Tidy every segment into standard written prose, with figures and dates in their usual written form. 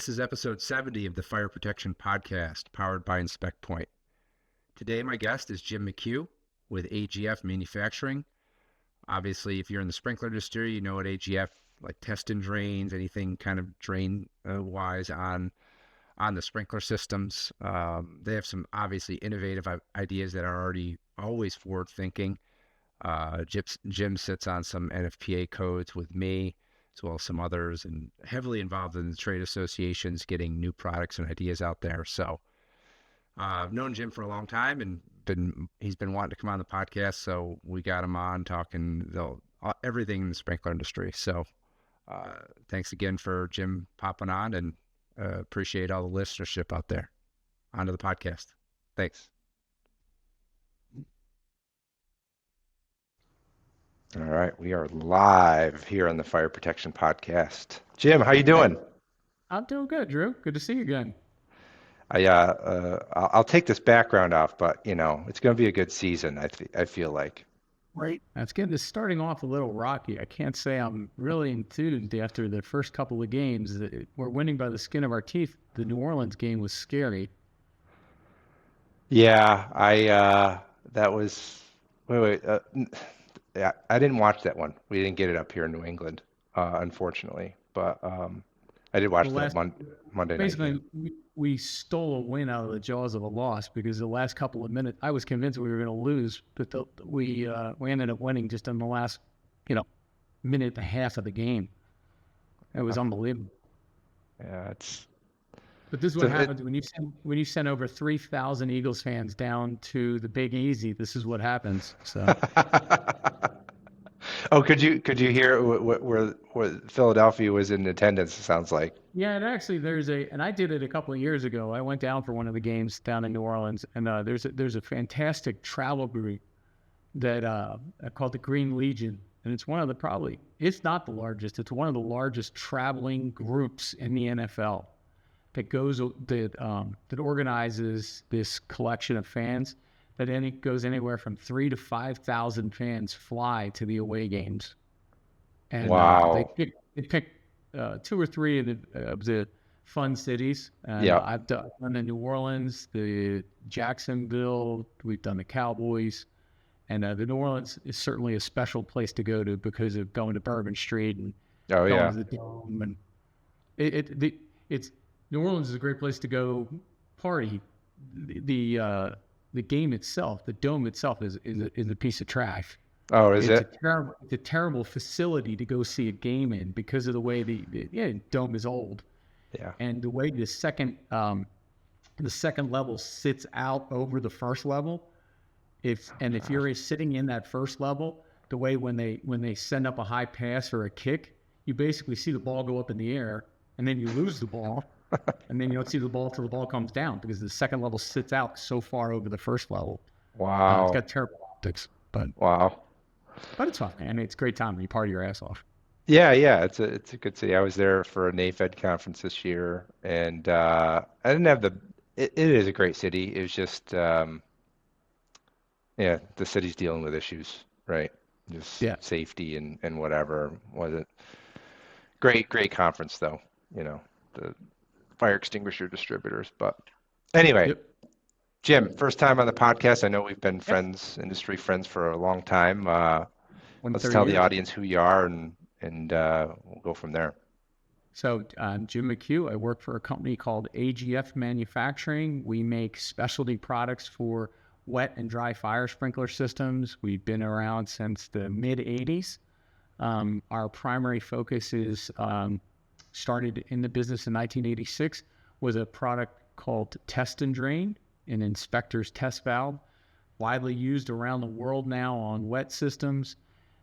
This is episode 70 of the Fire Protection Podcast, powered by InspectPoint. Today, my guest is Jim McHugh with AGF Manufacturing. Obviously, if you're in the sprinkler industry, you know what AGF, like test and drains, anything kind of drain-wise on the sprinkler systems. They have some obviously innovative ideas that are already always forward-thinking. Jim sits on some NFPA codes with me, as well as some others, and heavily involved in the trade associations, getting new products and ideas out there. So I've known Jim for a long time, and he's been wanting to come on the podcast, so we got him on talking everything in the sprinkler industry. So thanks again for Jim popping on, and appreciate all the listenership out there. Onto the podcast. Thanks. All right, we are live here on the Fire Protection Podcast. Jim, how you doing? I'm doing good, Drew. Good to see you again. I'll take this background off, but it's going to be a good season. I feel like. Right. That's good. It's starting off a little rocky. I can't say I'm really enthused after the first couple of games. We're winning by the skin of our teeth. The New Orleans game was scary. Yeah, that was. Wait. Yeah, I didn't watch that one. We didn't get it up here in New England, unfortunately. But I did watch that Monday night. Basically, we stole a win out of the jaws of a loss because the last couple of minutes, I was convinced we were going to lose, but we ended up winning just in the last, minute and a half of the game. It was unbelievable. Yeah, But this is what happens when you send over 3,000 Eagles fans down to the Big Easy. This is what happens. So. Oh, could you hear where Philadelphia was in attendance? It sounds like. Yeah, and actually and I did it a couple of years ago. I went down for one of the games down in New Orleans, and there's a fantastic travel group that called the Green Legion, and it's one of it's not the largest. It's one of the largest traveling groups in the NFL. That organizes this collection of fans that goes anywhere from 3,000 to 5,000 fans fly to the away games. And wow. They pick 2 or 3 of the fun cities. Yeah. I've done the New Orleans, the Jacksonville. We've done the Cowboys, and the New Orleans is certainly a special place to go to because of going to Bourbon Street and going to the Dome, and it's. New Orleans is a great place to go party. The game itself, the dome itself, is a piece of trash. Oh, is it? It's a terrible facility to go see a game in because of the way the dome is old. Yeah. And the way the second level sits out over the first level. If you're sitting in that first level, the way when they send up a high pass or a kick, you basically see the ball go up in the air, and then you lose the ball. And then you don't see the ball till the ball comes down because the second level sits out so far over the first level. Wow. It's got terrible optics, but it's fun, man. It's a great time when you party your ass off. Yeah. It's a good city. I was there for a NAFED conference this year, and I didn't have it is a great city. It was just the city's dealing with issues, right? Just safety and whatever. Wasn't great conference though. The fire extinguisher distributors. But anyway, Jim, first time on the podcast. I know we've been industry friends for a long time. Let's tell the audience who you are, and we'll go from there. So I'm Jim McHugh. I work for a company called AGF Manufacturing. We make specialty products for wet and dry fire sprinkler systems. We've been around since the mid-'80s. Our primary focus is started in the business in 1986 with a product called Test and Drain, an inspector's test valve, widely used around the world now on wet systems.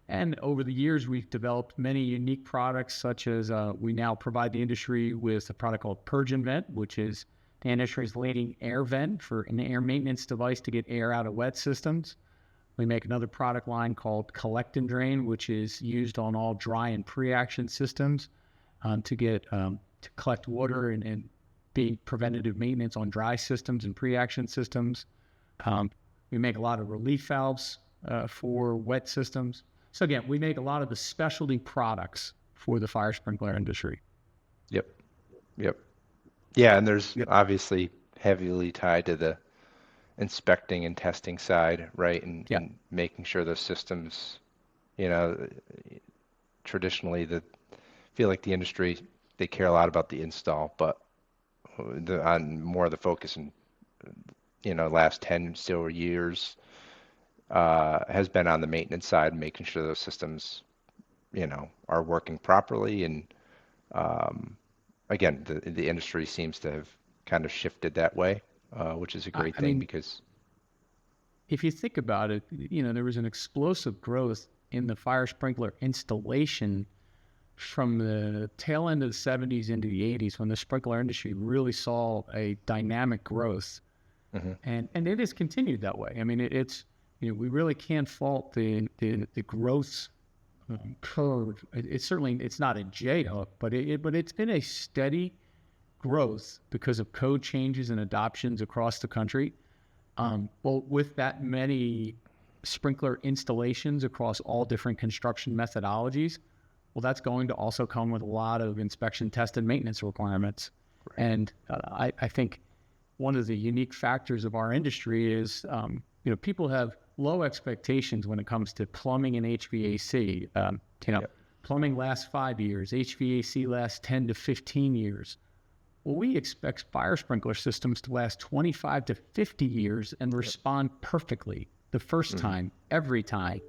And over the years, we've developed many unique products, such as we now provide the industry with a product called Purge and Vent, which is the industry's leading air vent for an air maintenance device to get air out of wet systems. We make another product line called Collect and Drain, which is used on all dry and pre-action systems to collect water and be preventative maintenance on dry systems and pre-action systems. We make a lot of relief valves for wet systems. So again, we make a lot of the specialty products for the fire sprinkler industry. Yep. Yeah, and there's Yep. obviously heavily tied to the inspecting and testing side, right? Yeah. And making sure those systems, you know, traditionally feel like the industry, they care a lot about the install, but on more of the focus in, last 10 still years, has been on the maintenance side, making sure those systems, are working properly. And again, the industry seems to have kind of shifted that way, which is a I, great I thing mean, because, if you think about it, there was an explosive growth in the fire sprinkler installation from the tail end of the 70s into the 80s when the sprinkler industry really saw a dynamic growth. Mhm. And it has continued that way. I mean, it's, we really can't fault the growth curve. It's certainly, it's not a J hook, but it's been a steady growth because of code changes and adoptions across the country. Well, with that many sprinkler installations across all different construction methodologies, well, that's going to also come with a lot of inspection, test, and maintenance requirements. Right. And I think one of the unique factors of our industry is, people have low expectations when it comes to plumbing and HVAC. Yep. Plumbing lasts 5 years, HVAC lasts 10 to 15 years. Well, we expect fire sprinkler systems to last 25 to 50 years and Yep. respond perfectly the first Mhm. time, every time.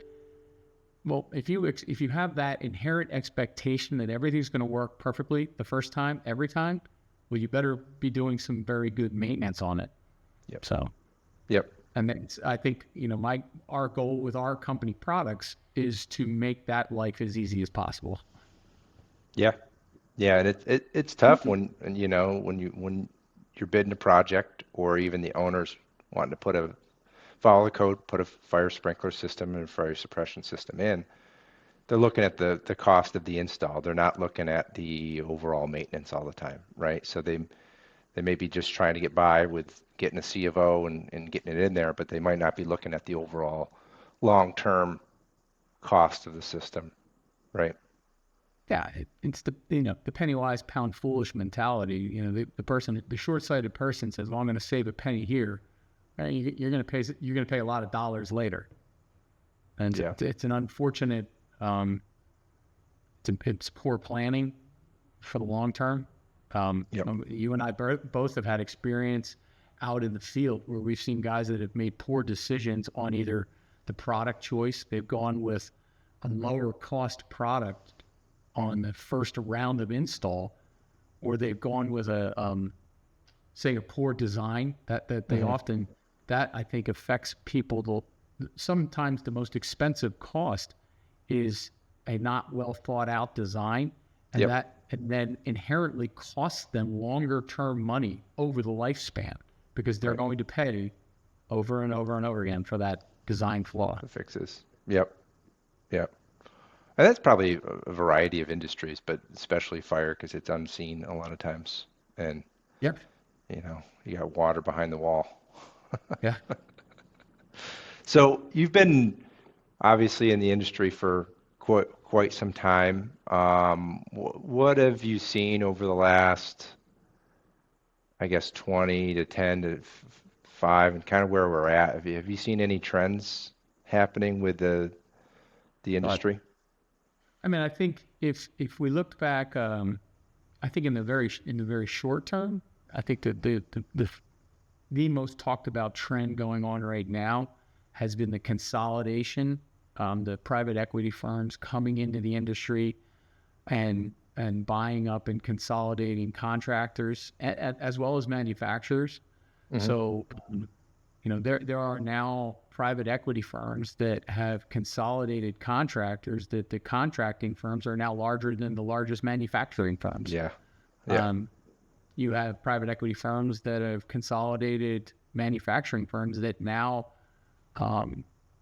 Well, if you have that inherent expectation that everything's going to work perfectly the first time, every time, well, you better be doing some very good maintenance on it. Yep. So, Yep. and I think, our goal with our company products is to make that life as easy as possible. Yeah. Yeah, and it's tough when you're bidding a project or even the owners wanting to follow the code, put a fire sprinkler system and a fire suppression system in. They're looking at the cost of the install. They're not looking at the overall maintenance all the time, right? So they may be just trying to get by with getting a C of O and getting it in there, but they might not be looking at the overall long-term cost of the system, right? Yeah, it's the penny wise pound foolish mentality. The short-sighted person says, "Well, I'm going to save a penny here." Right? You're going to pay a lot of dollars later, and Yeah. it's an unfortunate. It's poor planning for the long term. Yep. You and I both have had experience out in the field where we've seen guys that have made poor decisions on either the product choice. They've gone with a lower cost product on the first round of install, or they've gone with say a poor design that they Hmm. often, that I think affects people. Sometimes the most expensive cost is a not well thought out design, and Yep. then inherently costs them longer term money over the lifespan because they're Right. going to pay over and over and over again for that design flaw. The fixes. Yep. Yep. And that's probably a variety of industries, but especially fire because it's unseen a lot of times. And, Yep. you got water behind the wall. Yeah. So you've been obviously in the industry for quite some time. What have you seen over the last, I guess, 20 to 10 to 5 and kind of where we're at? Have you seen any trends happening with the But industry? I mean, I think if we looked back, I think in the very short term, I think that the most talked about trend going on right now has been the consolidation, the private equity firms coming into the industry and buying up and consolidating contractors as well as manufacturers. Hmm. So, there are now private equity firms that have consolidated contractors that the contracting firms are now larger than the largest manufacturing firms. Yeah. Yeah. Um, you have private equity firms that have consolidated manufacturing firms that now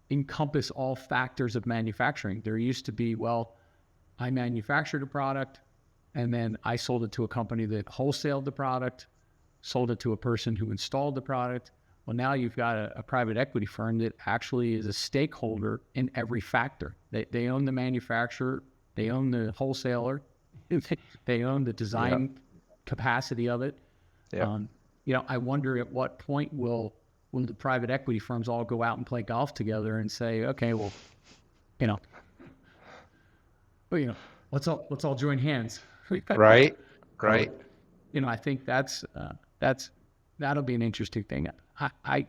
encompass all factors of manufacturing. There used to be, well, I manufactured a product and then I sold it to a company that wholesaled the product, sold it to a person who installed the product. Well, now you've got a private equity firm that actually is a stakeholder in every factor. They own the manufacturer, they own the wholesaler, they own the Yeah. design capacity of it. Yeah. I wonder at what point will the private equity firms all go out and play golf together and say, okay, well, you know, let's all join hands. Right. So, Right. I think that'll be an interesting thing. I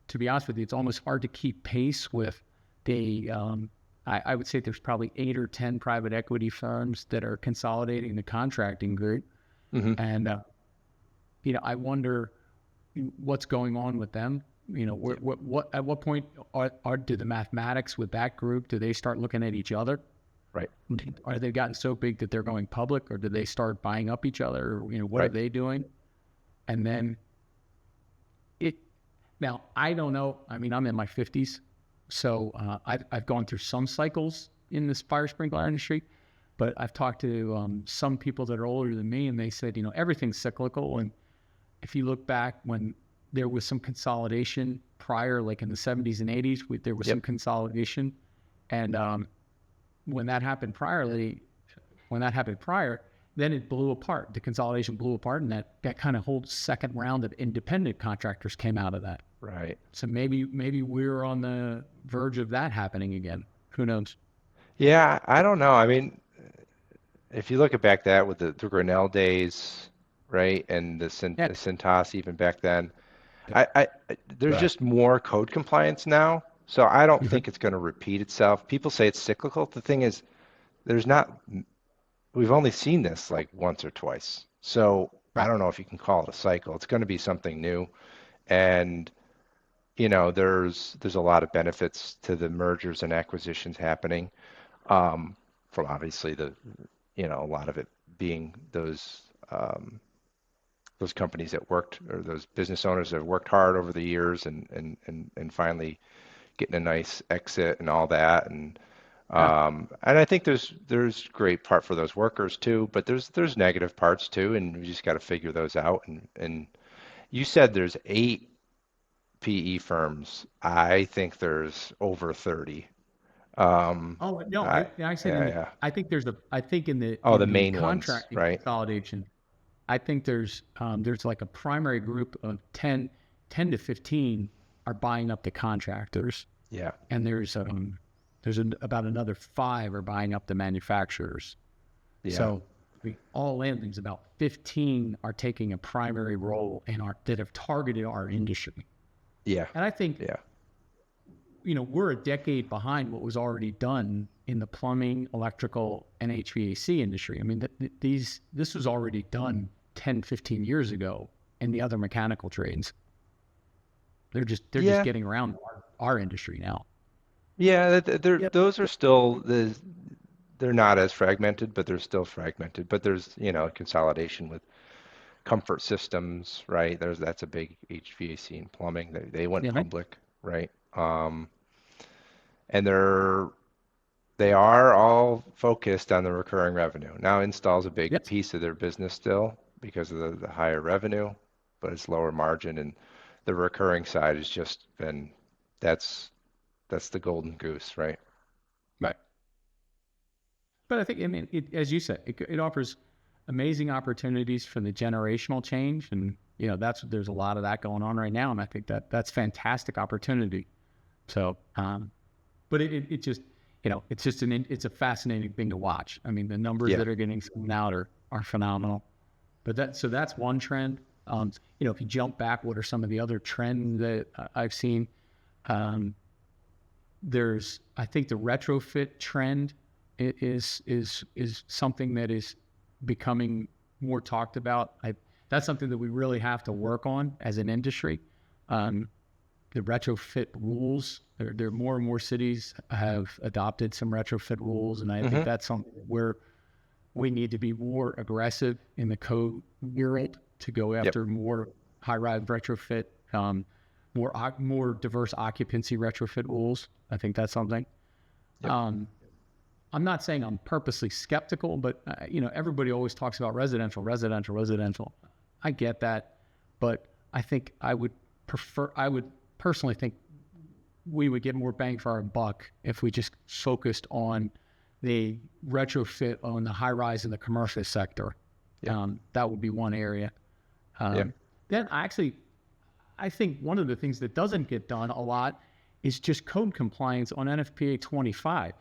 to be honest with you, it's almost hard to keep pace with the. I would say there's probably 8 or 10 private equity firms that are consolidating the contracting group, Mm-hmm. and I wonder what's going on with them. What at what point do the mathematics with that group, do they start looking at each other? Right. Are they gotten so big that they're going public, or do they start buying up each other? What Right. are they doing? And then now I don't know. I mean, I'm in my 50s, so I've gone through some cycles in this fire sprinkler industry, but I've talked to some people that are older than me, and they said, everything's cyclical. And if you look back when there was some consolidation prior, like in the 70s and 80s, there was Yep. some consolidation, and when that happened prior, then it blew apart. The consolidation blew apart, and that kind of whole second round of independent contractors came out of that. Right. So maybe we're on the verge of that happening again. Who knows? Yeah, I don't know. I mean, if you look at back that with the Grinnell days, right, and the Yeah. Cintas even back then, Yeah. there's Right. just more code compliance now. So I don't Mhm. think it's going to repeat itself. People say it's cyclical. The thing is, there's not. We've only seen this like once or twice. So I Right. don't know if you can call it a cycle. It's going to be something new, and there's a lot of benefits to the mergers and acquisitions happening. From obviously a lot of it being those companies that worked, or those business owners that have worked hard over the years and finally getting a nice exit and all that. And Yeah. and I think there's great part for those workers too, but there's negative parts too, and we just got to figure those out. And you said there's 8 PE firms. I think there's over 30. Oh no, I I said Yeah, yeah. I think Oh, the in the main ones, contracting right? consolidation, I think there's like a primary group of 10 to 15 are buying up the contractors, Yeah, and there's about another 5 are buying up the manufacturers. yeah, So all in, there's about 15 are taking a primary role that have targeted our industry. yeah, And I think, yeah, we're a decade behind what was already done in the plumbing, electrical, and HVAC industry. I mean, this was already done 10, 15 years ago in the other mechanical trades. They're just yeah, getting around our industry now. yeah. Yep. Those are still they're not as fragmented, but they're still fragmented. But there's consolidation with comfort systems, right? That's a big HVAC and plumbing. They went Yeah, right. public, right? And they are all focused on the recurring revenue. Now, install's a big Yes. piece of their business still because of the higher revenue, but it's lower margin, and the recurring side has just been that's the golden goose, right? Right. But I think, as you said, it offers amazing opportunities for the generational change, and there's a lot of that going on right now, and I think that's fantastic opportunity. So, but it just it's a fascinating thing to watch. I mean, the numbers Yeah. that are getting thrown out are phenomenal. But that's one trend. If you jump back, what are some of the other trends that I've seen? I think the retrofit trend is something that is becoming more talked about. That's something that we really have to work on as an industry. The retrofit rules, there are more and more cities have adopted some retrofit rules, and I think that's something where we need to be more aggressive in the code world to go after more high-rise retrofit, more diverse occupancy retrofit rules. I think that's something. Yep. I'm not saying I'm purposely skeptical, but everybody always talks about residential. I get that, but I think I would personally think we would get more bang for our buck if we just focused on the retrofit on the high rise in the commercial sector. Yeah. That would be one area. Yeah. then I think one of the things that doesn't get done a lot is just code compliance on NFPA 25.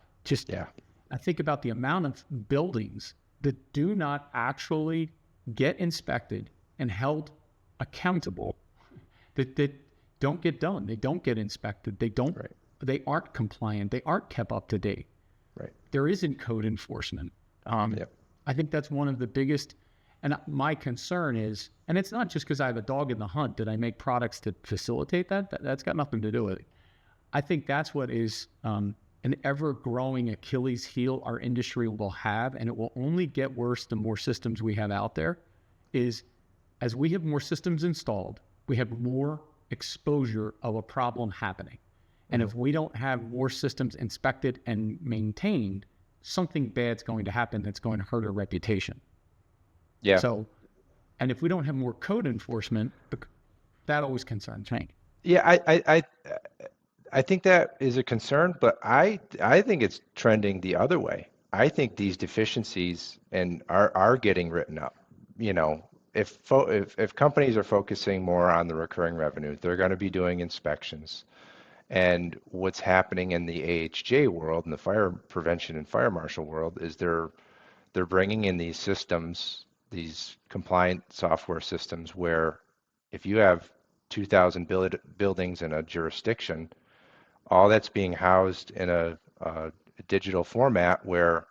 I think about the amount of buildings that do not actually get inspected and held accountable, that don't get done. They don't get inspected. They aren't compliant. They aren't kept up to date. Right. There isn't code enforcement. I think that's one of the biggest, and my concern is, and it's not just because I have a dog in the hunt that I make products to facilitate that. That's got nothing to do with it. I think that's what is an ever-growing Achilles heel our industry will have, and it will only get worse the more systems we have out there, is as we have more systems installed, we have more exposure of a problem happening. And if we don't have more systems inspected and maintained, something bad's going to happen that's going to hurt our reputation. Yeah. So, and if we don't have more code enforcement, that always concerns me. Yeah, I think that is a concern, but I think it's trending the other way. I think these deficiencies are getting written up. You know, if companies are focusing more on the recurring revenue, they're going to be doing inspections. And what's happening in the AHJ world, in the fire prevention and fire marshal world, is they're bringing in these systems, these compliant software systems, where if you have 2,000 buildings in a jurisdiction, all that's being housed in a digital format where,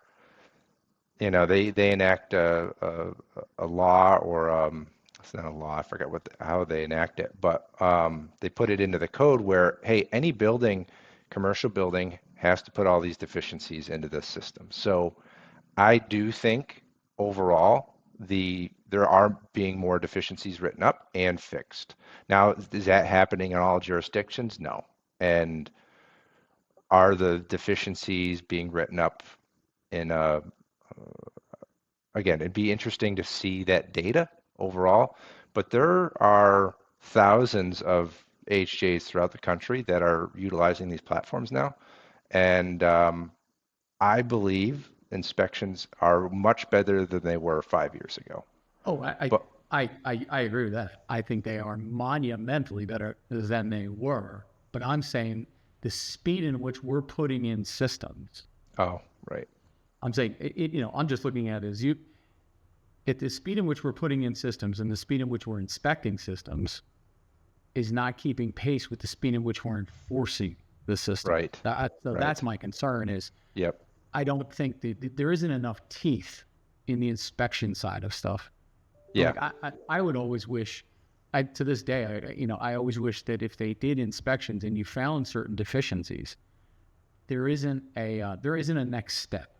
you know, they enact a law, or it's not a law, I forget how they enact it, but they put it into the code where, hey, any building, commercial building, has to put all these deficiencies into this system. So I do think overall there are being more deficiencies written up and fixed. Now, is that happening in all jurisdictions? No. And are the deficiencies being written up in again, it'd be interesting to see that data overall, but there are thousands of AHJs throughout the country that are utilizing these platforms now. And I believe inspections are much better than they were 5 years ago. Oh, I agree with that. I think they are monumentally better than they were, but I'm saying the speed in which we're putting in systems. Oh, right. I'm saying, I'm just looking at it as at the speed in which we're putting in systems and the speed in which we're inspecting systems is not keeping pace with the speed in which we're enforcing the system. Right. That's my concern is, yep. I don't think there isn't enough teeth in the inspection side of stuff. Yeah. Like I would always wish, to this day, I always wish that if they did inspections and you found certain deficiencies, there isn't a next step.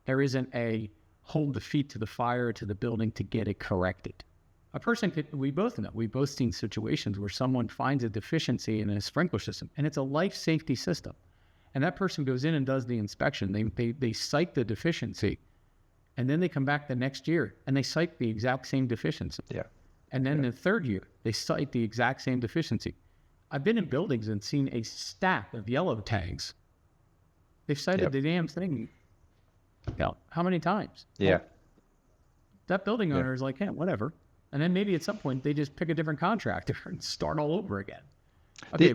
There isn't a hold the feet to the fire, to the building to get it corrected. A person we've both seen situations where someone finds a deficiency in a sprinkler system, and it's a life safety system. And that person goes in and does the inspection. They cite the deficiency, and then they come back the next year and they cite the exact same deficiency. Yeah. And then the third year, they cite the exact same deficiency. I've been in buildings and seen a stack of yellow tags. They've cited the damn thing, how many times? Yeah. Well, that building owner is like, yeah, whatever. And then maybe at some point they just pick a different contractor and start all over again. Okay,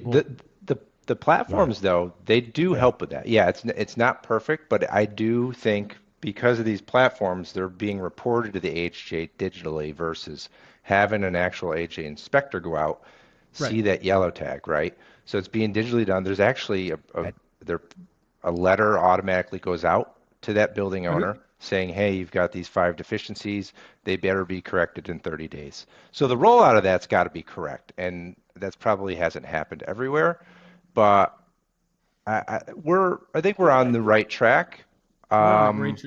the platforms, though, they do help with that. Yeah, it's not perfect, but I do think because of these platforms, they're being reported to the AHJ digitally versus having an actual AHJ inspector go out, see that yellow tag, right? So it's being digitally done. There's actually a letter automatically goes out to that building owner saying, hey, you've got these 5 deficiencies. They better be corrected in 30 days. So the rollout of that's got to be correct, and that's probably hasn't happened everywhere. But I think we're on the right track. I'll agree with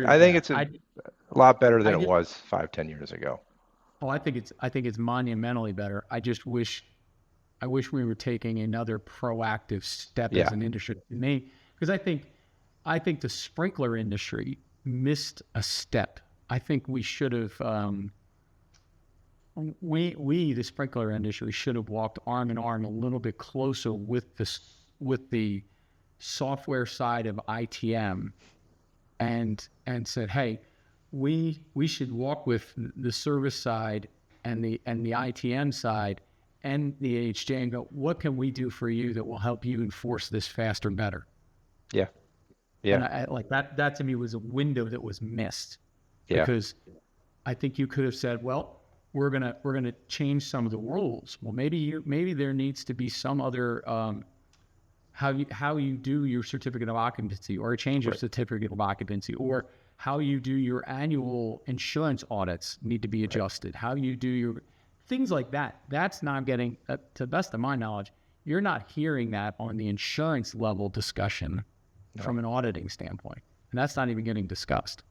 I think that. it's a lot better than it was 5-10 years ago. Oh, I think it's monumentally better. I wish we were taking another proactive step as an industry. Because I think the sprinkler industry missed a step. I think we should have the sprinkler industry should have walked arm in arm a little bit closer with the software side of ITM and said, hey, we should walk with the service side and the ITM side and the AHJ and go, what can we do for you that will help you enforce this faster, better? Yeah. And Yeah. I like that to me was a window that was missed, Yeah. because I think you could have said, well, we're gonna change some of the rules. Well, maybe there needs to be some other how you do your certificate of occupancy, or a change of Right. certificate of occupancy, or how you do your annual insurance audits need to be adjusted. How you do your things like that. That's not getting, to the best of my knowledge, you're not hearing that on the insurance level discussion from an auditing standpoint, and that's not even getting discussed.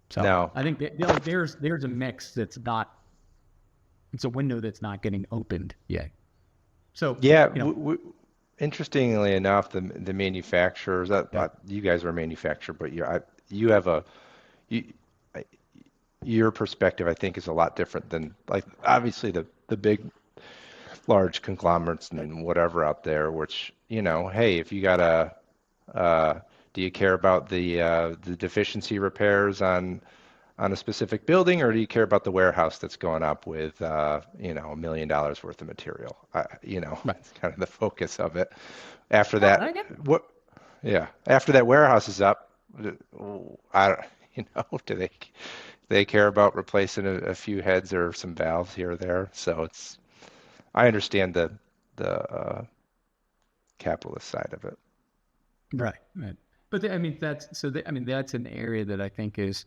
So No. I think there's a mix that's not. It's a window that's not getting opened yet. So Yeah. you know, Interestingly enough, the manufacturers, you guys are a manufacturer, but you have you, I- your perspective, I think, is a lot different than, like, obviously the big, large conglomerates and whatever out there, which, hey, if you got do you care about the deficiency repairs on a specific building, or do you care about the warehouse that's going up with $1 million worth of material? right. It's kind of the focus of it. After Oh, that, I get it. after that warehouse is up, I don't, do they care about replacing a few heads or some valves here or there? So I understand the capitalist side of it. Right. But that's an area that I think is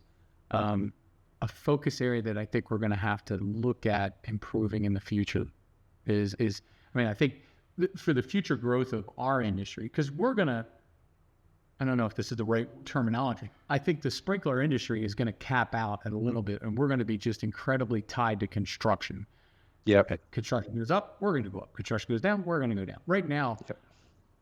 a focus area that I think we're going to have to look at improving in the future. I think for the future growth of our industry, because I don't know if this is the right terminology. I think the sprinkler industry is going to cap out at a little bit, and we're going to be just incredibly tied to construction. Yep. Construction goes up, we're going to go up. Construction goes down, we're going to go down. Right now,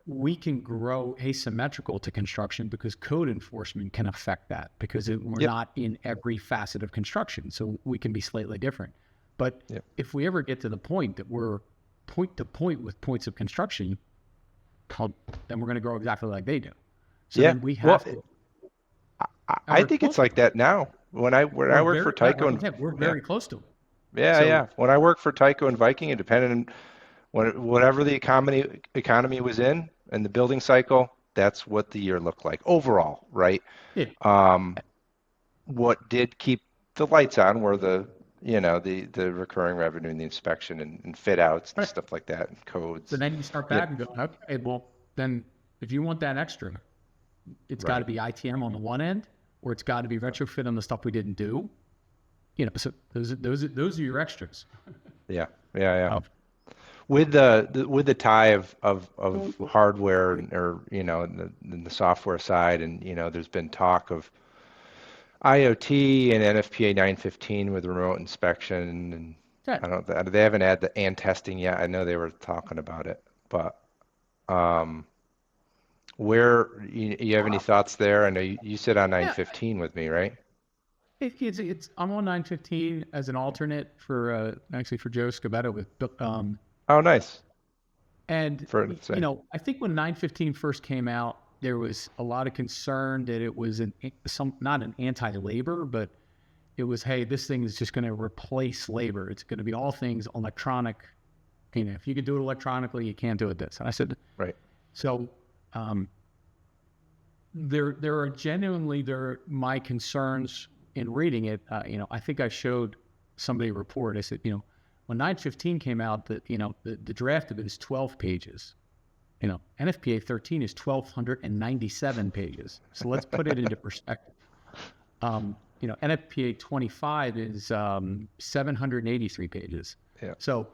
we can grow asymmetrical to construction because code enforcement can affect that, because we're not in every facet of construction. So we can be slightly different. But if we ever get to the point that we're point to point with points of construction, then we're going to grow exactly like they do. So then we have to. I think it's like that now. When I work for Tyco, we're very close to it. Yeah. When I work for Tyco and Viking, and depending on whatever the economy was in and the building cycle, that's what the year looked like overall, right? Yeah. What did keep the lights on were the recurring revenue and the inspection and fit outs and stuff like that, and codes. So then you start back and go, okay, well, then if you want that extra, it's got to be ITM on the one end, or it's got to be retrofit on the stuff we didn't do. So those are your extras. Yeah. With the tie of hardware, or in the software side, and there's been talk of IoT and NFPA 915 with remote inspection, and I don't know, they haven't had the and testing yet. I know they were talking about it, but where you have any thoughts there? I know you sit on 915 with me, right? I'm on 915 as an alternate for Joe Scabetta with Oh, nice. And I think when 915 first came out, there was a lot of concern that it was not an anti-labor, but it was, hey, this thing is just going to replace labor. It's going to be all things electronic. If you can do it electronically, you can't do it this. And I said, right. So there are my concerns in reading it. I think I showed somebody a report. I said, when 915 came out, the draft of it is 12 pages. NFPA 13 is 1,297 pages. So let's put it into perspective. NFPA 25 is 783 pages. Yeah. So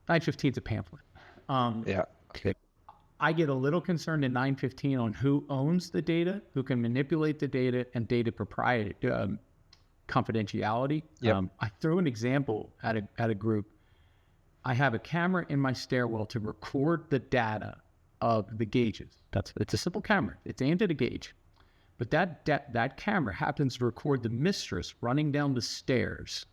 915 is a pamphlet. Okay. I get a little concerned in 915 on who owns the data, who can manipulate the data, and data confidentiality. Yep. I threw an example at a group. I have a camera in my stairwell to record the data of the gauges. It's a simple camera. It's aimed at a gauge, but that camera happens to record the mistress running down the stairs.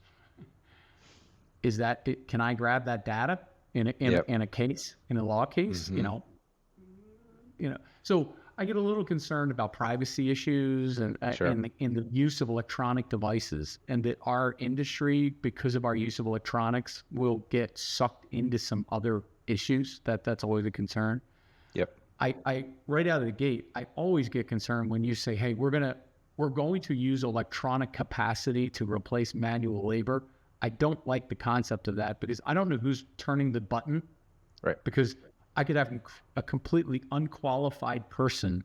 Can I grab that data in a case, in a law case? Mm-hmm. So I get a little concerned about privacy issues and Sure. in the use of electronic devices, and that our industry, because of our use of electronics, will get sucked into some other issues. That's always a concern. Yep. I right out of the gate, I always get concerned when you say, hey, we're going to use electronic capacity to replace manual labor. I don't like the concept of that, because I don't know who's turning the button. Right. Because I could have a completely unqualified person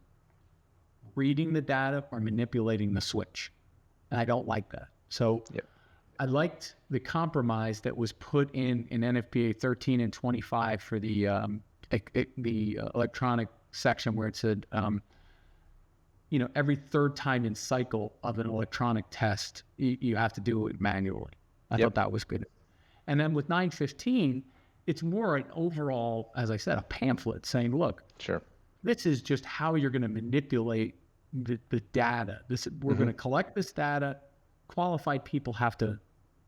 reading the data or manipulating the switch. And I don't like that. So Yep. I liked the compromise that was put in NFPA 13 and 25 for the electronic section, where it said, every third time in cycle of an electronic test, you have to do it manually. I thought that was good. And then with 915, it's more an overall, as I said, a pamphlet saying, look, Sure. this is just how you're going to manipulate the data. We're going to collect this data. Qualified people have to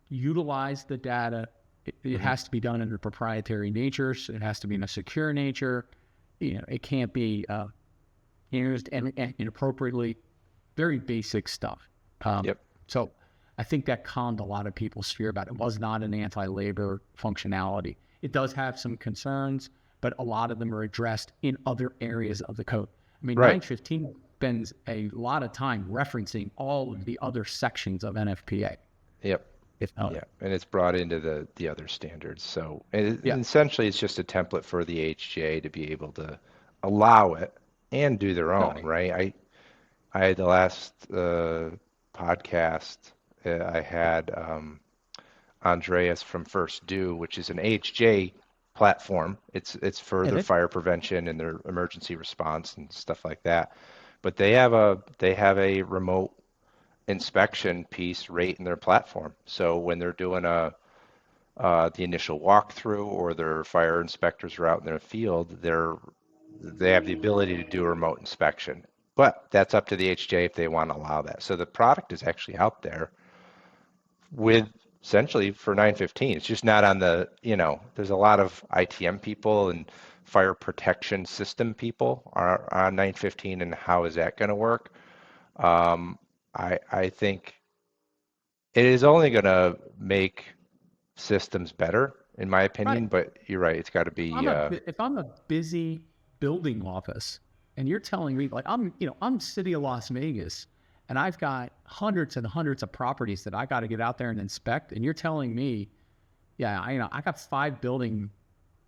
utilize the data. It has to be done in a proprietary nature. So it has to be in a secure nature. It can't be used inappropriately. Very basic stuff. Yep. So I think that calmed a lot of people's fear about it. It was not an anti-labor functionality. It does have some concerns, but a lot of them are addressed in other areas of the code. I mean, Right. 915 spends a lot of time referencing all of the other sections of NFPA. Yep. Yeah. And it's brought into the other standards. So Yeah. essentially, it's just a template for the HJ to be able to allow it and do their own, right? I had the last podcast, I had Andreas from First Do, which is an AHJ platform. It's for their fire prevention and their emergency response and stuff like that. But they have a remote inspection piece right in their platform. So when they're doing the initial walkthrough, or their fire inspectors are out in their field, they have the ability to do a remote inspection. But that's up to the HJ if they want to allow that. So the product is actually out there with essentially for 915. It's just not on there's a lot of ITM people and fire protection system people are on 915, and how is that going to work? I think it is only going to make systems better, in my opinion, but you're right. It's got to be. If I'm a busy building office and you're telling me, like, I'm city of Las Vegas, and I've got hundreds and hundreds of properties that I got to get out there and inspect, and you're telling me, I got 5 building,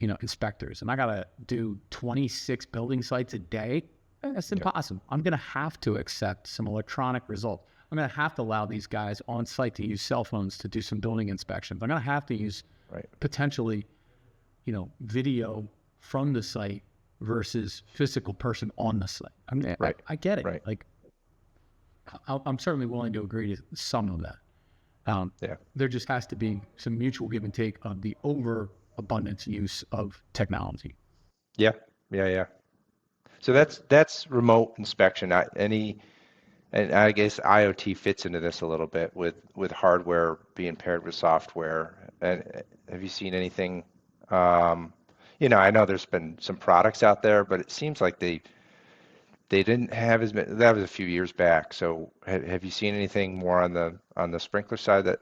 inspectors, and I got to do 26 building sites a day. That's impossible. I'm going to have to accept some electronic results. I'm going to have to allow these guys on site to use cell phones to do some building inspections. I'm going to have to use potentially, video from the site versus physical person on the site. I get it. Right. Like, I'm certainly willing to agree to some of that. There just has to be some mutual give and take of the overabundance use of technology. Yeah. So that's remote inspection. And I guess IoT fits into this a little bit with hardware being paired with software. And have you seen anything? I know there's been some products out there, but it seems like they didn't have as many. That was a few years back. So have you seen anything more on the sprinkler side? That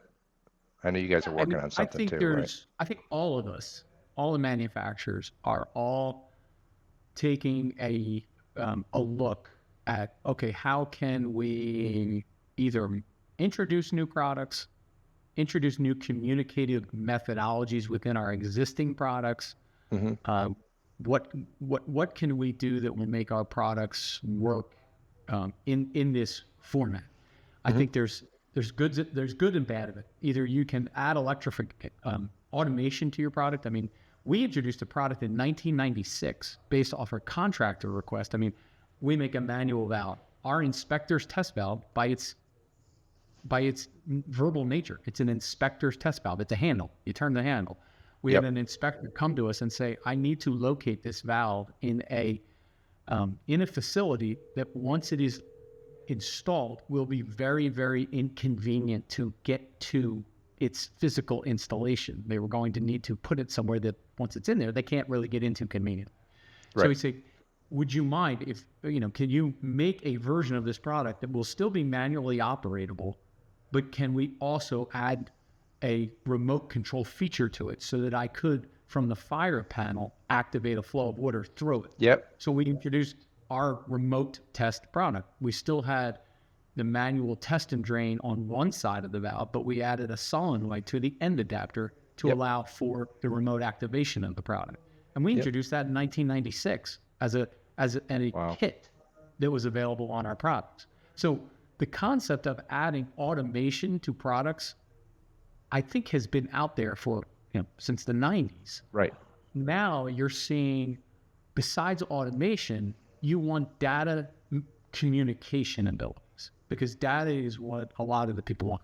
I know you guys are working on something too, right? I think all of us, all the manufacturers, are all taking a look at, okay, how can we either introduce new products, introduce new communicative methodologies within our existing products. What can we do that will make our products work in this format? I think there's good and bad of it. Either you can add automation to your product. I mean, we introduced a product in 1996 based off our contractor request. I mean, we make a manual valve. Our inspector's test valve, by its verbal nature, it's an inspector's test valve. It's a handle. You turn the handle. We had an inspector come to us and say, I need to locate this valve in a facility that, once it is installed, will be very, very inconvenient to get to its physical installation. They were going to need to put it somewhere that, once it's in there, they can't really get into convenient. So we say, would you mind if, can you make a version of this product that will still be manually operatable, but can we also add a remote control feature to it so that I could, from the fire panel, activate a flow of water through it? Yep. So we introduced our remote test product. We still had the manual test and drain on one side of the valve, but we added a solenoid to the end adapter to allow for the remote activation of the product. And we introduced that in 1996 as a kit that was available on our products. So the concept of adding automation to products, I think, has been out there for since the 90s. Right. Now you're seeing, besides automation, you want data communication abilities, because data is what a lot of the people want.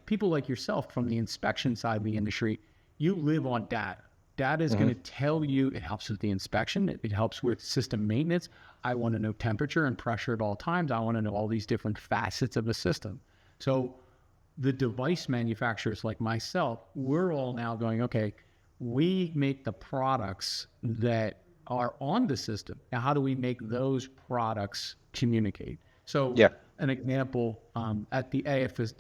People like yourself from the inspection side of the industry, you live on data. Data is going to tell you, it helps with the inspection. It helps with system maintenance. I want to know temperature and pressure at all times. I want to know all these different facets of the system. So the device manufacturers like myself, we're all now going, okay, we make the products that are on the system. Now, how do we make those products communicate? So an example, at the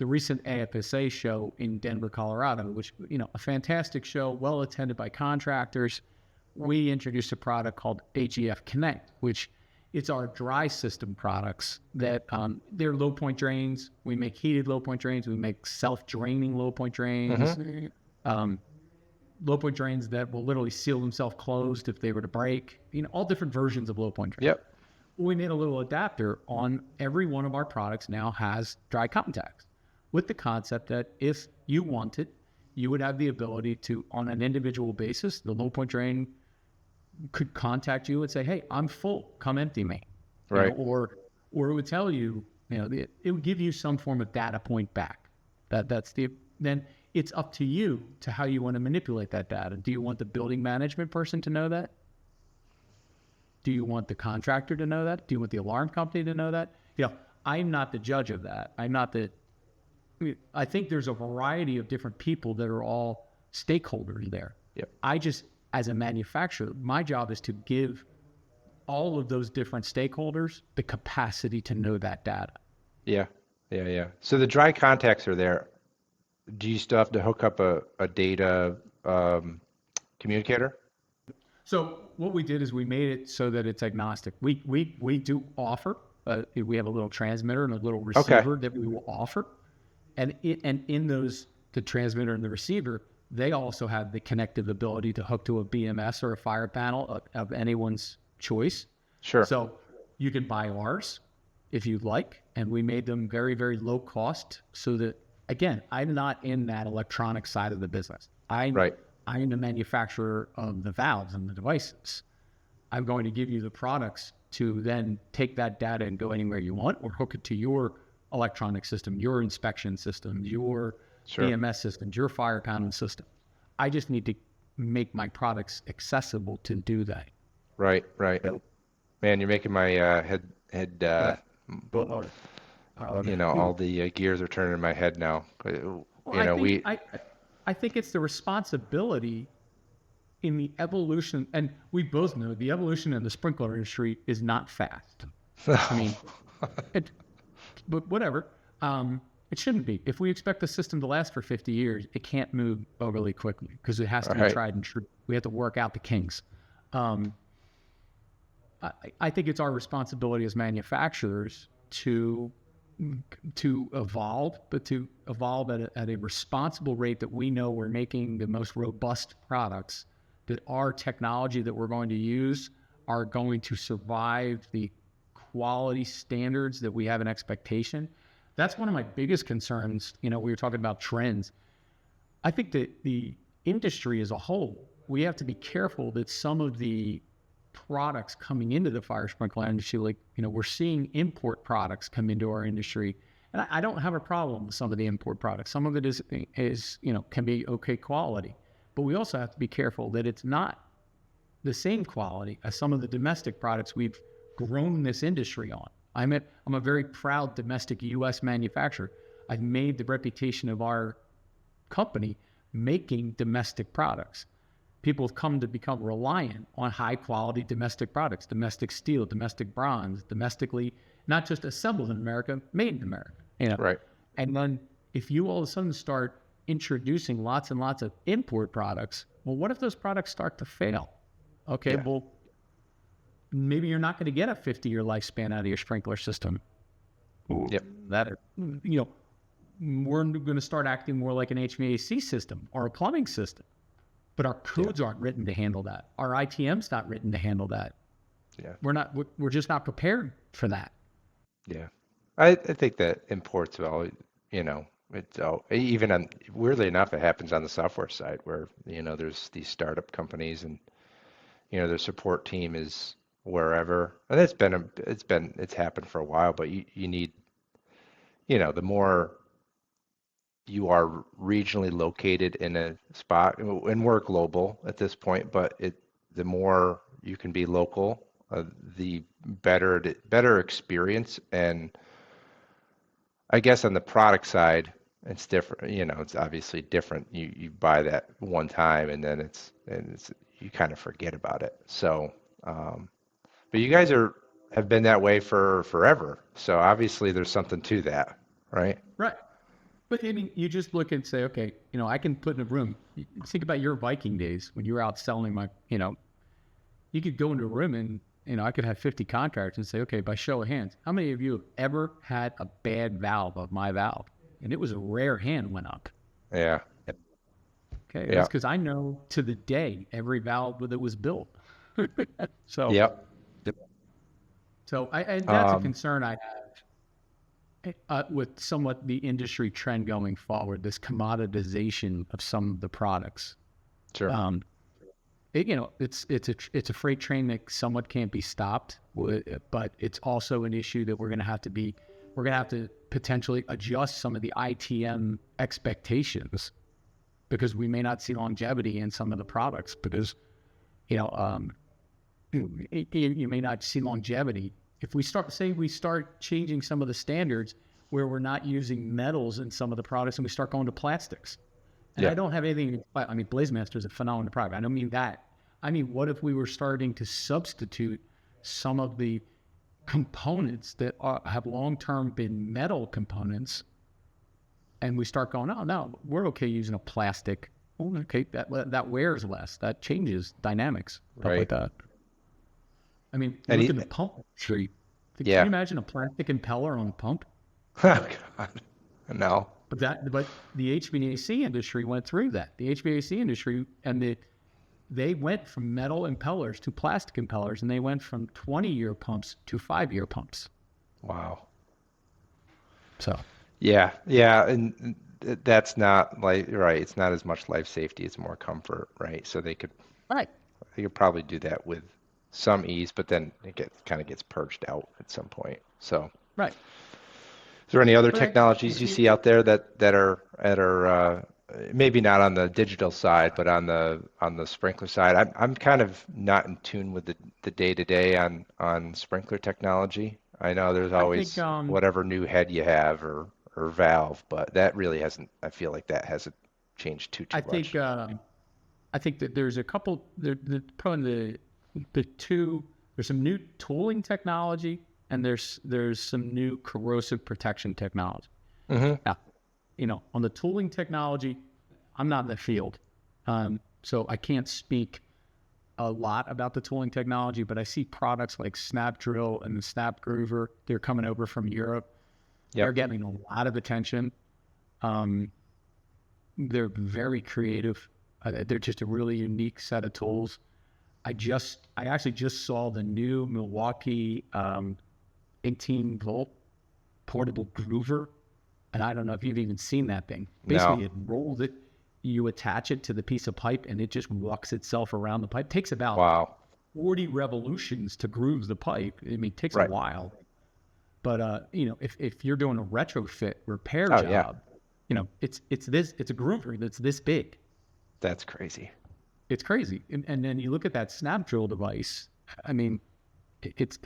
recent AFSA show in Denver, Colorado, which, a fantastic show, well attended by contractors, we introduced a product called AGF Connect, which it's our dry system products that they're low point drains. We make heated low point drains. We make self-draining low point drains. Low point drains that will literally seal themselves closed if they were to break. All different versions of low point drains. Yep. We made a little adapter on every one of our products now has dry contacts, with the concept that if you wanted, you would have the ability to, on an individual basis, the low point drain could contact you and say, hey, I'm full, come empty me. Right. Or it would tell you, it would give you some form of data point back. Then it's up to you to how you want to manipulate that data. Do you want the building management person to know that? Do you want the contractor to know that? Do you want the alarm company to know that? I'm not the judge of that. I think there's a variety of different people that are all stakeholders there. Yep. As a manufacturer, my job is to give all of those different stakeholders the capacity to know that data. Yeah. So the dry contacts are there. Do you still have to hook up a data communicator? So what we did is we made it so that it's agnostic. We do offer, we have a little transmitter and a little receiver that we will offer. And in those, the transmitter and the receiver, they also have the connective ability to hook to a BMS or a fire panel of anyone's choice. Sure. So you can buy ours if you'd like. And we made them very, very low cost so that, again, I'm not in that electronic side of the business. I'm the manufacturer of the valves and the devices. I'm going to give you the products to then take that data and go anywhere you want, or hook it to your electronic system, your inspection system, your BMS systems, your fire panel system. I just need to make my products accessible to do that. Right. Man, you're making my head all the gears are turning in my head now. I think it's the responsibility in the evolution, and we both know the evolution in the sprinkler industry is not fast. But whatever. It shouldn't be. If we expect the system to last for 50 years, it can't move overly quickly because it has to be tried and true. We have to work out the kinks. I think it's our responsibility as manufacturers to evolve, but to evolve at a responsible rate that we know we're making the most robust products, that our technology that we're going to use are going to survive the quality standards that we have an expectation. That's one of my biggest concerns. We were talking about trends. I think that the industry as a whole, we have to be careful that some of the products coming into the fire sprinkler industry, we're seeing import products come into our industry. And I don't have a problem with some of the import products. Some of it is can be okay quality. But we also have to be careful that it's not the same quality as some of the domestic products we've grown this industry on. I'm a very proud domestic U.S. manufacturer. I've made the reputation of our company making domestic products. people have come to become reliant on high quality domestic products, domestic steel, domestic bronze, domestically, not just assembled in America, made in America, you know? Right. And then if you all of a sudden start introducing lots and lots of import products, well, what if those products start to fail? Okay, well, maybe you're not going to get a 50-year lifespan out of your sprinkler system. Yep. That, you know, we're going to start acting more like an HVAC system or a plumbing system. But our codes aren't written to handle that. Our ITM's not written to handle that. Yeah. We're just not prepared for that. Yeah. I think that imports all, you know, it's all, even on, weirdly enough, it happens on the software side where, you know, there's these startup companies and, you know, their support team is wherever. And it's happened for a while, but you need, you know, the more you are regionally located in a spot, and we're global at this point, but the more you can be local, the better experience. And I guess on the product side, it's different. You know, it's obviously different. You buy that one time, and then it's you kind of forget about it. So, but you guys have been that way for forever. So obviously there's something to that, right? Right. But I mean, you just look and say, okay, you know, I can put in a room. Think about your Viking days when you were out selling you know, you could go into a room and, you know, I could have 50 contractors and say, okay, by show of hands, how many of you have ever had a bad valve of my valve? And it was a rare hand went up. Yeah. Okay. That's because I know to the day every valve that was built. So, yep. So that's a concern I have with somewhat the industry trend going forward, this commoditization of some of the products. Sure. You know, it's a freight train that somewhat can't be stopped, but it's also an issue that we're going to have to potentially adjust some of the ITM expectations because we may not see longevity in some of the products because, you know, you may not see longevity. If we start changing some of the standards where we're not using metals in some of the products and we start going to plastics. And I don't have anything, I mean, Blazemaster is a phenomenal product. I don't mean that. I mean, what if we were starting to substitute some of the components that have long-term been metal components and we start going, oh, no, we're okay using a plastic. Oh, okay, that wears less. That changes dynamics. Stuff like that. I mean, look at the pump industry. Can you imagine a plastic impeller on a pump? Oh, God. No. But the HVAC industry went through that. The HVAC industry, and they went from metal impellers to plastic impellers, and they went from 20-year pumps to 5-year pumps. Wow. So. Yeah, and that's not right. It's not as much life safety; it's more comfort, right? So they could probably do that with some ease, but then it kind of gets purged out at some point. So. Right. Is there any other technologies you see out there that are maybe not on the digital side, but on the sprinkler side? I'm kind of not in tune with the day-to-day on sprinkler technology. I know there's always whatever new head you have or valve, but that really hasn't. I feel like that hasn't changed too much. I think that there's a couple. Probably the two. There's some new tooling technology. And there's some new corrosive protection technology. Mm-hmm. Now, you know, on the tooling technology, I'm not in the field, so I can't speak a lot about the tooling technology. But I see products like Snap Drill and the Snap Groover. They're coming over from Europe. They're getting a lot of attention. They're very creative. They're just a really unique set of tools. I actually just saw the new Milwaukee 18-volt portable groover, and I don't know if you've even seen that thing. Basically, It rolls it, you attach it to the piece of pipe, and it just walks itself around the pipe. It takes about 40 revolutions to groove the pipe. I mean, it takes a while. But you know, if you're doing a retrofit repair job, you know, it's a groover that's this big. That's crazy. It's crazy. And then you look at that Snap Drill device. I mean, it's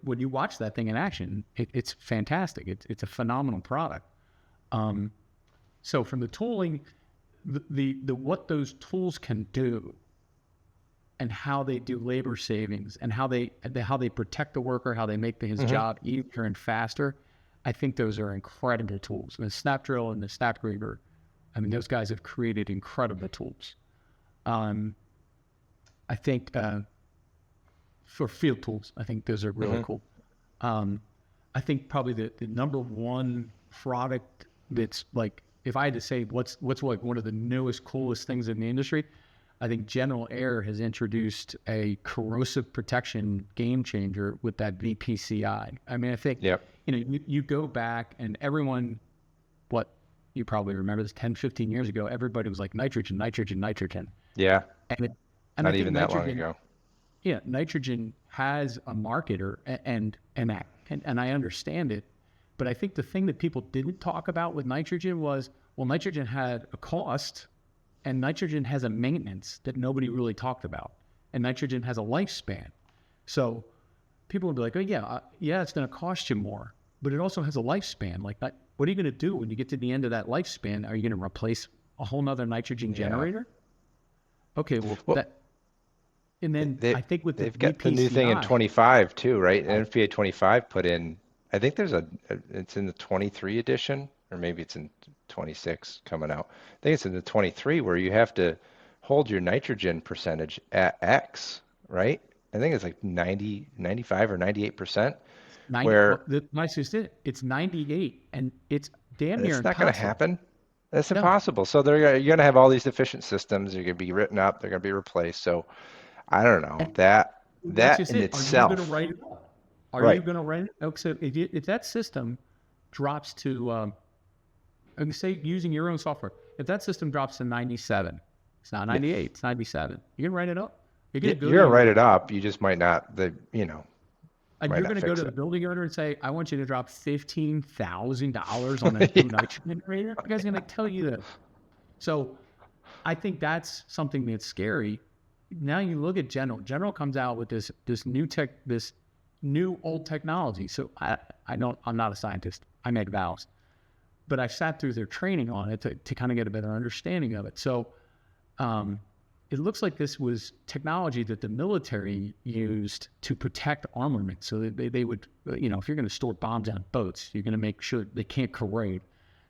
when you watch that thing in action, it's fantastic. It's a phenomenal product. So from the tooling, the what those tools can do and how they do labor savings and how they protect the worker, how they make his job easier and faster. I think those are incredible tools. And the snap drill and the snap graver, I mean, those guys have created incredible tools. I think for field tools, I think those are really cool. I think probably the number one product that's like, if I had to say what's like one of the newest, coolest things in the industry, I think General Air has introduced a corrosive protection game changer with that VPCI. I mean, I think, you go back and everyone, what you probably remember this 10, 15 years ago, everybody was like nitrogen. Yeah. And Not even that long ago. Yeah. Nitrogen has a marketer and I understand it. But I think the thing that people didn't talk about with nitrogen was, well, nitrogen had a cost and nitrogen has a maintenance that nobody really talked about. And nitrogen has a lifespan. So people would be like, oh, yeah, it's going to cost you more. But it also has a lifespan. Like, what are you going to do when you get to the end of that lifespan? Are you going to replace a whole nother nitrogen generator? Okay, well and then I think with they've got the new thing in 25 too, right? NFPA 25 put in, I think it's in the 23 edition, or maybe it's in 26 coming out. I think it's in the 23 where you have to hold your nitrogen percentage at X, right? I think it's like 90, 95 or 98%. It's 98 and it's damn near impossible. It's not going to happen. That's impossible. So you're going to have all these deficient systems. They're going to be written up. They're going to be replaced. So I don't know. That in itself. Are you going to write it up? Are you going to write it? Okay, so if that system drops to, say using your own software, if that system drops to 97, it's not 98, it's 97. You can write it up. You're going to write it up. You just might not, And you're going to go to the building owner and say, I want you to drop $15,000 on that new nitrogen generator. You guys are going to tell you that. So I think that's something that's scary. Now you look at General. General comes out with this new old technology. So I'm not a scientist. I make valves. But I sat through their training on it to kind of get a better understanding of it. So it looks like this was technology that the military used to protect armament. So they would, if you're going to store bombs on boats, you're going to make sure they can't corrode.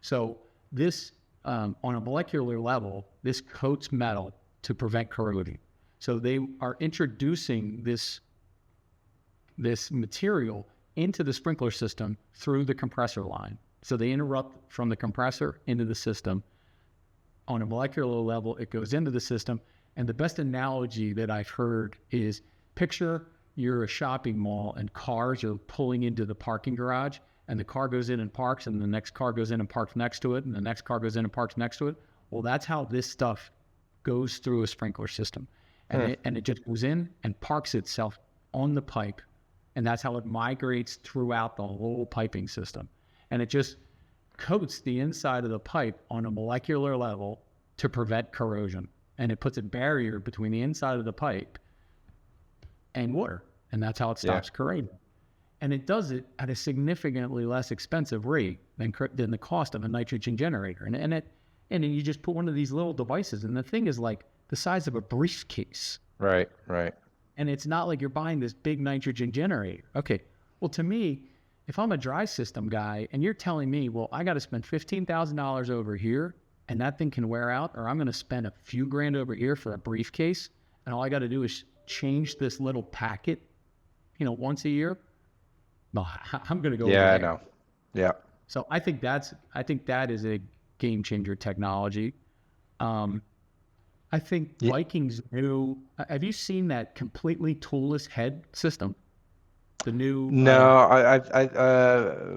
So this, on a molecular level, this coats metal to prevent corroding. So they are introducing this material into the sprinkler system through the compressor line. So they interrupt from the compressor into the system. On a molecular level, it goes into the system. And the best analogy that I've heard is picture you're a shopping mall and cars are pulling into the parking garage and the car goes in and parks and the next car goes in and parks next to it and the next car goes in and parks next to it. Well, that's how this stuff goes through a sprinkler system. And it just goes in and parks itself on the pipe. And that's how it migrates throughout the whole piping system. And it just coats the inside of the pipe on a molecular level to prevent corrosion. And it puts a barrier between the inside of the pipe and water. And that's how it stops corroding. And it does it at a significantly less expensive rate than the cost of a nitrogen generator. And then you just put one of these little devices. And the thing is like the size of a briefcase. Right. And it's not like you're buying this big nitrogen generator. Okay. Well, to me, if I'm a dry system guy and you're telling me, well, I got to spend $15,000 over here and that thing can wear out, or I'm going to spend a few grand over here for a briefcase and all I got to do is change this little packet, once a year. No, I'm going to go. Yeah, I know. Yeah. So I think that is a game changer technology. I think Viking's new. Have you seen that completely toolless head system? The new. No,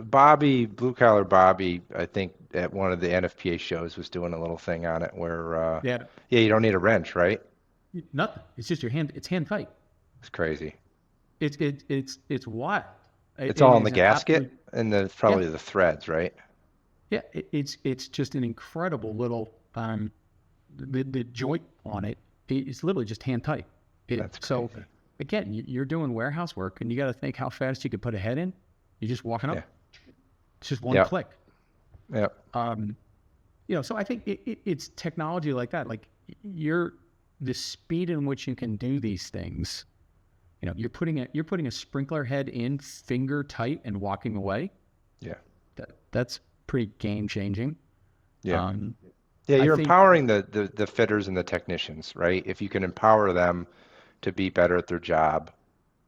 Bobby, Blue Collar Bobby, I think at one of the NFPA shows was doing a little thing on it where. You don't need a wrench, right? Nothing. It's just your hand. It's hand tight. It's crazy. It's wild. It's all in the gasket and probably the threads, right? Yeah, it's just an incredible little. The joint on it, it's literally just hand tight. That's crazy. So again, you're doing warehouse work and you got to think how fast you could put a head in. You're just walking up. It's just one click. Yeah. So I think it's technology like that. Like the speed in which you can do these things, you're putting a sprinkler head in finger tight and walking away. Yeah. That's pretty game changing. Yeah. Yeah, I you're think, empowering the fitters and the technicians, right? If you can empower them to be better at their job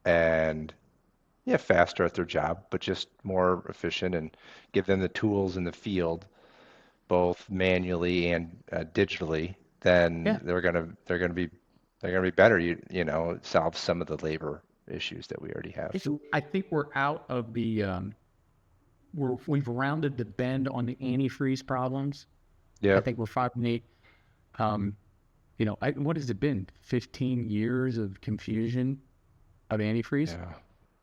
and yeah, faster at their job, but just more efficient and give them the tools in the field, both manually and digitally, then yeah, they're gonna be better. Solve some of the labor issues that we already have. I think we're out of the we've rounded the bend on the antifreeze problems. I Yep. think we're finally, what has it been? 15 years of confusion of antifreeze. Yeah.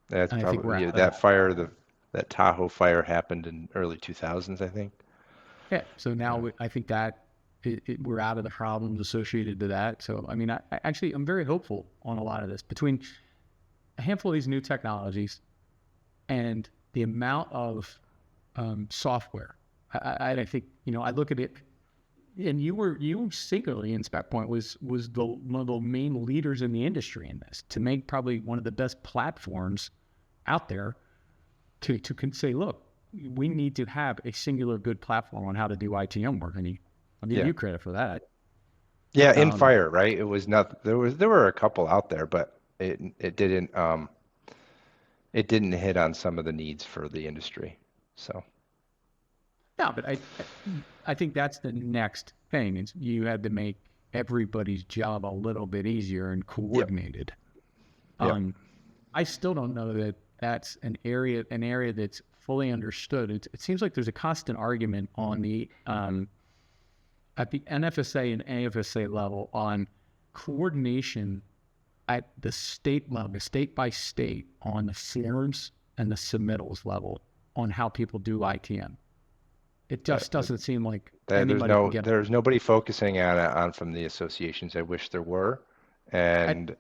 That's And I think we're probably out of that that. fire, that Tahoe fire happened in early 2000s, I think. Yeah. So now Yeah. I think that we're out of the problems associated to that. So, I mean, I'm very hopeful on a lot of this between a handful of these new technologies and the amount of software. I think, I look at it, and you singularly in Spec Point was one of the main leaders in the industry in this, to make probably one of the best platforms out there to say, look, we need to have a singular good platform on how to do ITM work, and I'll give Yeah. you credit for that. Yeah, in Um, fire, right? It was not there were a couple out there, but it didn't hit on some of the needs for the industry. So, yeah, but I think that's the next thing is you had to make everybody's job a little bit easier and yep. coordinated. Yep. I still don't know that that's an area that's fully understood. It seems like there's a constant argument on the at the NFSA and AFSA level on coordination at the state level, state by state, on the forms and the submittals level on how people do ITM. It just doesn't seem like anybody can get. There's nobody focusing on it from the associations. I wish there were, I, and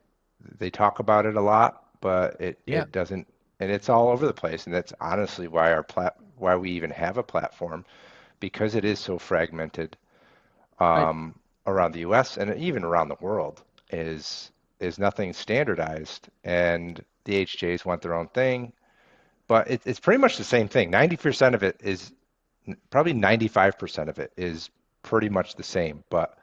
they talk about it a lot, but it yeah, it doesn't, and it's all over the place. And that's honestly why we even have a platform, because it is so fragmented I, around the U.S. and even around the world. Is nothing standardized, and the HJs want their own thing, but it's pretty much the same thing. 90% of it is probably 95% of it is pretty much the same, but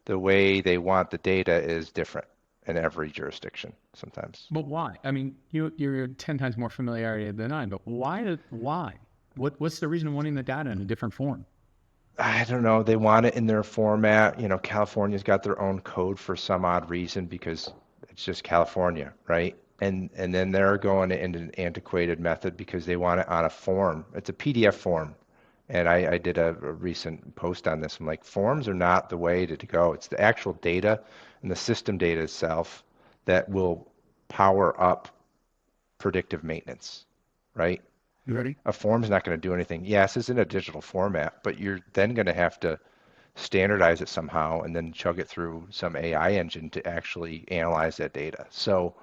the way they want the data is different in every jurisdiction sometimes. but why? I mean, you're 10 times more familiarity than I am, but why? What's the reason of wanting the data in a different form? I don't know. They want it in their format. California's got their own code for some odd reason because it's just California, right? And then they're going into an antiquated method because they want it on a form. It's a PDF form. And I did a recent post on this. I'm like, forms are not the way to go. It's the actual data and the system data itself that will power up predictive maintenance, right? You ready? A form's not going to do anything. Yes, it's in a digital format, but you're then going to have to standardize it somehow and then chug it through some AI engine to actually analyze that data. So,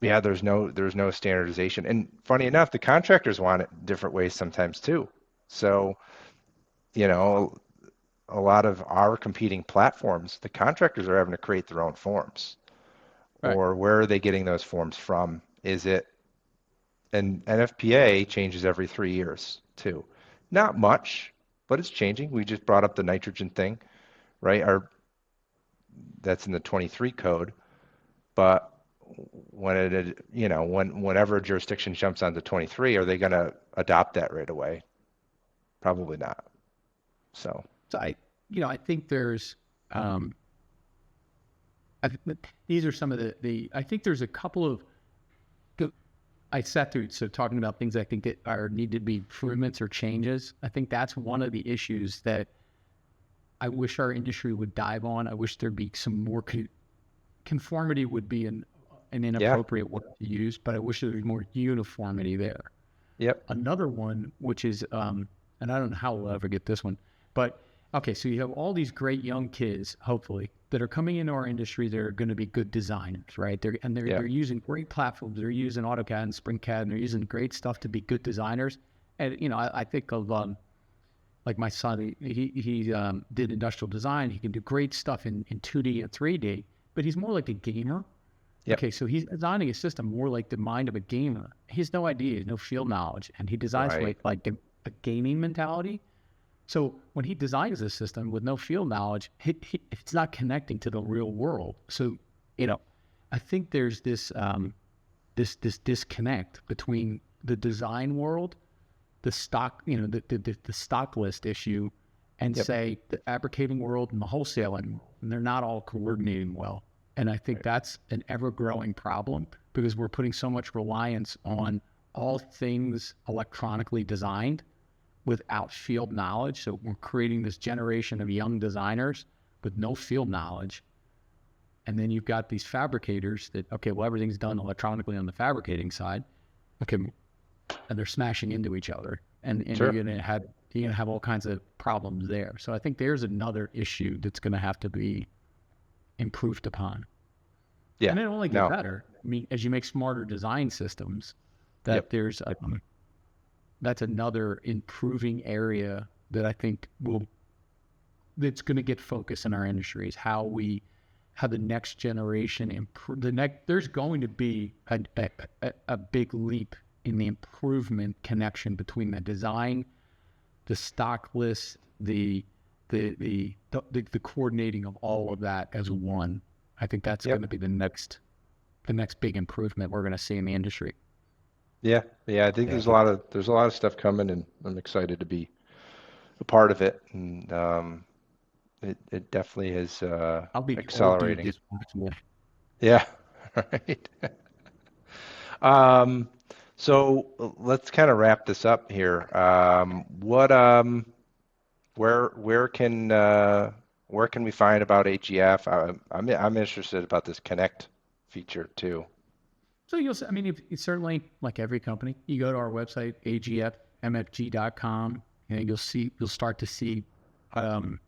yeah, there's no standardization. And funny enough, the contractors want it different ways sometimes too. So, you know, a lot of our competing platforms, the contractors are having to create their own forms. Right. Or where are they getting those forms from? Is it, and NFPA changes every 3 years too. Not much, but it's changing. We just brought up the nitrogen thing, right? That's in the 23 code, but whenever a jurisdiction jumps onto 23, are they going to adopt that right away? Probably not. So I think there's, these are some of I think there's a couple of, I sat through, so talking about things I think that need to be improvements or changes. I think that's one of the issues that I wish our industry would dive on. I wish there'd be some more conformity would be an inappropriate word to use, but I wish there was more uniformity there. Yep. Another one, which is, and I don't know how we'll ever get this one, but okay, so you have all these great young kids, hopefully, that are coming into our industry. They're going to be good designers, right? They're using great platforms. They're using AutoCAD and SpringCAD, and they're using great stuff to be good designers. And I think of like my son, he did industrial design. He can do great stuff in 2D and 3D, but he's more like a gamer. Yep. Okay, so he's designing a system more like the mind of a gamer. He has no idea, no field knowledge, and he designs Right. like a gaming mentality. So when he designs this system with no field knowledge, it's not connecting to the real world. So, I think there's this this disconnect between the design world, the stock, the stock list issue, and Yep. say the fabricating world and the wholesaling world, and they're not all coordinating well. And I think that's an ever-growing problem because we're putting so much reliance on all things electronically designed without field knowledge. So we're creating this generation of young designers with no field knowledge. And then you've got these fabricators that, okay, well, everything's done electronically on the fabricating side. Okay, and they're smashing into each other. And Sure. you're gonna have all kinds of problems there. So I think there's another issue that's gonna have to be improved upon. Yeah. And it only No. get better. I mean, as you make smarter design systems, that Yep. there's that's another improving area that I think that's going to get focus in our industry is how the next generation improve. There's going to be a big leap in the improvement connection between the design, the stock list, the coordinating of all of that as one. I think that's Yep. going to be the next big improvement we're going to see in the industry. Yeah. I think there's a lot of stuff coming, and I'm excited to be a part of it. And it definitely is I'll be accelerating. the old dude this Yeah. Right. So let's kind of wrap this up here. Where can we find about AGF? I'm interested about this Connect feature too. So it's certainly like every company, you go to our website, agfmfg.com, and you'll start to see, there'll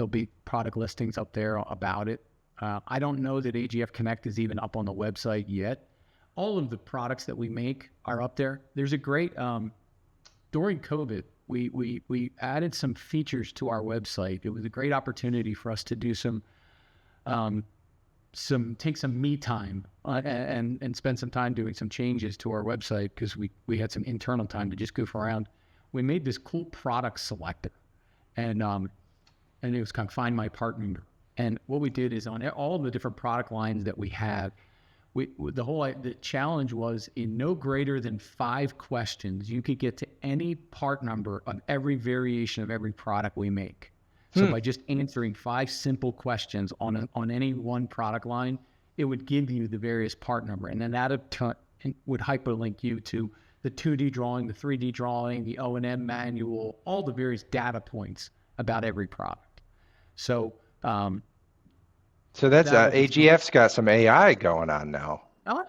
be product listings up there about it. I don't know that AGF Connect is even up on the website yet. All of the products that we make are up there. There's a great, during COVID, we added some features to our website. It was a great opportunity for us to do take some me time and spend some time doing some changes to our website because we had some internal time to just goof around. We made this cool product selector, and it was kind of find my part number. And what we did is on all the different product lines that we have, the challenge was in no greater than 5 questions, you could get to any part number of every variation of every product we make. So by just answering 5 simple questions on any one product line, it would give you the various part number. And then that would hyperlink you to the 2D drawing, the 3D drawing, the O&M manual, all the various data points about every product. So that's AGF's got some AI going on now.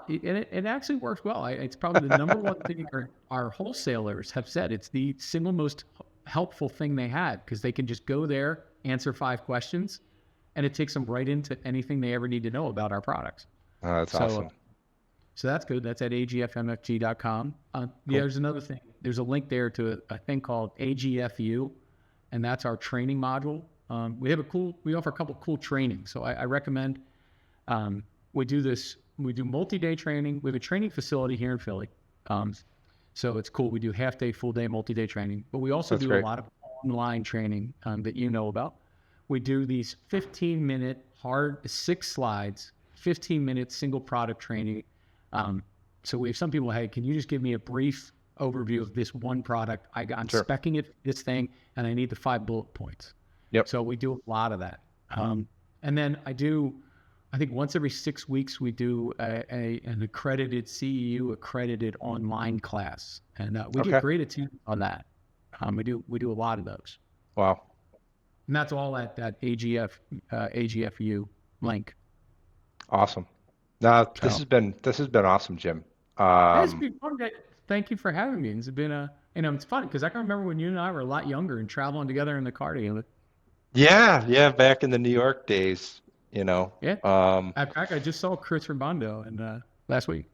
It actually works well. It's probably the number one thing our wholesalers have said. It's the single most helpful thing they had because they can just go there, answer 5 questions, and it takes them right into anything they ever need to know about our products. Oh, that's awesome. So that's good. That's at agfmfg.com. Cool. Yeah, there's another thing. There's a link there to a thing called AGFU, and that's our training module. We offer a couple of cool trainings. So I recommend we do multi-day training. We have a training facility here in Philly. So it's cool. We do half-day, full-day, multi-day training, but we also do a lot of online training that you know about. We do these 15-minute 6 slides, 15-minute single product training. So we have some people, hey, can you just give me a brief overview of this one product? I'm speccing it, this thing, and I need the 5 bullet points. Yep. So we do a lot of that. And then I think once every 6 weeks, we do an accredited CEU accredited online class, and we get great attendance on that. We do a lot of those. Wow. And that's all at that AGFU link. Awesome. Now this has been awesome, Jim. It's been fun. Thank you for having me. It's been it's fun because I can remember when you and I were a lot younger and traveling together in the car together. Yeah, back in the New York days. Yeah. In fact, I just saw Chris Rabondo last week.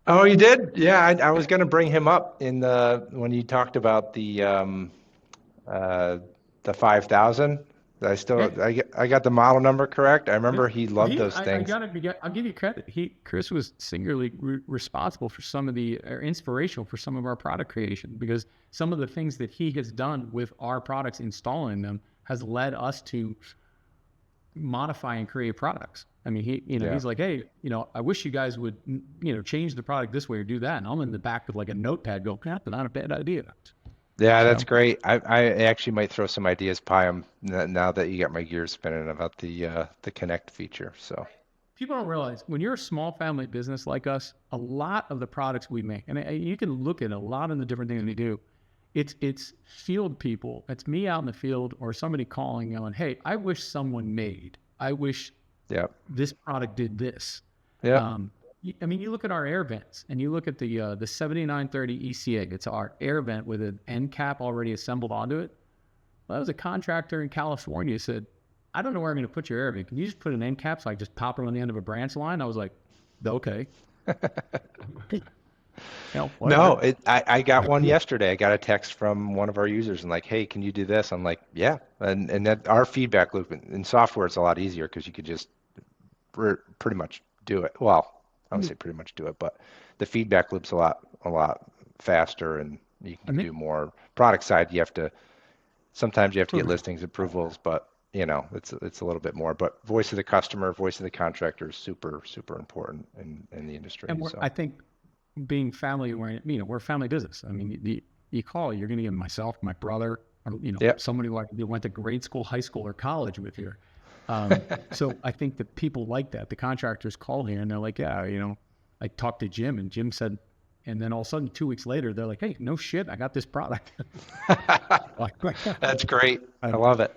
Oh, you did? Yeah, I was going to bring him up when you talked about the The 5000. I got the model number correct. I remember he loved those things. I'll give you credit. Chris was singularly responsible for some of the, or inspirational for some of our product creation, because some of the things that he has done with our products, installing them, has led us to modify and create products. I mean, he's like, hey, I wish you guys would, change the product this way or do that. And I'm in the back with like a notepad going, that's not a bad idea. Yeah, that's great. I actually might throw some ideas by him now that you got my gears spinning about the connect feature. So people don't realize, when you're a small family business like us, a lot of the products we make, and you can look at a lot of the different things we do, it's field people. It's me out in the field or somebody calling going, hey, I wish this product did this. Yeah. I mean, you look at our air vents, and you look at the 7930 ECA. It's our air vent with an end cap already assembled onto it. Well, that was a contractor in California said, I don't know where I'm going to put your air vent. Can you just put an end cap so I just pop it on the end of a branch line? I was like, okay. No, I got one yesterday. I got a text from one of our users and like, hey, can you do this? I'm like, yeah. And that our feedback loop in software, it's a lot easier because you could just pretty much do it. Well, I would say pretty much do it, but the feedback loop's a lot faster, and you can do more. Product side, sometimes you have to get listings approvals, but it's a little bit more. But voice of the customer, voice of the contractor is super, super important in the industry. And I think being family oriented, we're a family business. I mean, you call, you're going to get myself, my brother, or, somebody like you went to grade school, high school, or college with here. So I think that people like that. The contractors call here and they're like, yeah, I talked to Jim, and Jim said, and then all of a sudden 2 weeks later, they're like, hey, no shit, I got this product. That's great. I love it.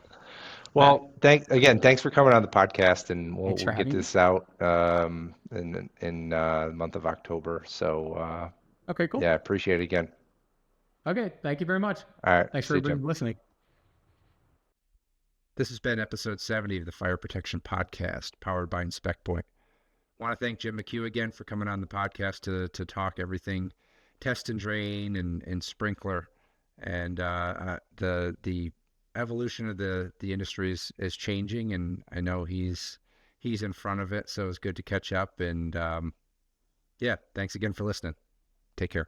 Well, thanks for coming on the podcast, and we'll get this out in the month of October. So okay, cool. Yeah, I appreciate it again. Okay, thank you very much. All right. Thanks for listening. This has been episode 70 of the Fire Protection Podcast, powered by InspectPoint. I want to thank Jim McHugh again for coming on the podcast to talk everything test and drain and sprinkler. And the evolution of the industry is changing, and I know he's in front of it, so it's good to catch up. And thanks again for listening. Take care.